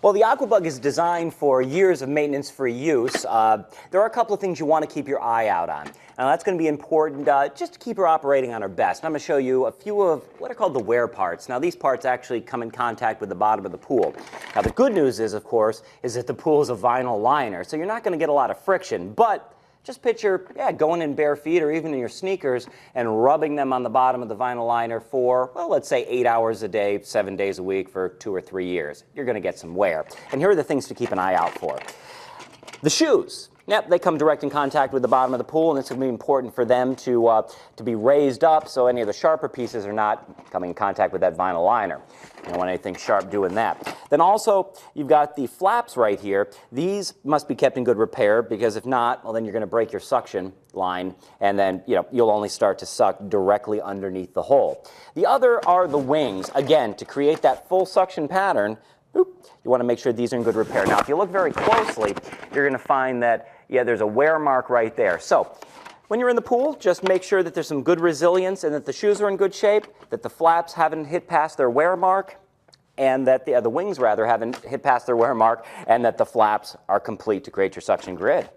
Well, the Aquabug is designed for years of maintenance-free use. There are a couple of things you want to keep your eye out on. Now, that's going to be important just to keep her operating on her best. And I'm going to show you a few of what are called the wear parts. Now, these parts actually come in contact with the bottom of the pool. Now, the good news is, of course, is that the pool is a vinyl liner, so you're not going to get a lot of friction. But just picture, going in bare feet or even in your sneakers and rubbing them on the bottom of the vinyl liner for, well, let's say 8 hours a day, 7 days a week for 2 or 3 years. You're going to get some wear. And here are the things to keep an eye out for. The shoes. Yep, they come direct in contact with the bottom of the pool, and it's going to be important for them to be raised up so any of the sharper pieces are not coming in contact with that vinyl liner. You don't want anything sharp doing that. Then also, you've got the flaps right here. These must be kept in good repair, because if not, well, then you're going to break your suction line, and then you'll only start to suck directly underneath the hole. The other are the wings. Again, to create that full suction pattern, you want to make sure these are in good repair. Now, if you look very closely, you're going to find that, there's a wear mark right there. So, when you're in the pool, just make sure that there's some good resilience and that the shoes are in good shape, that the flaps haven't hit past their wear mark, and that the wings, rather, haven't hit past their wear mark, and that the flaps are complete to create your suction grid.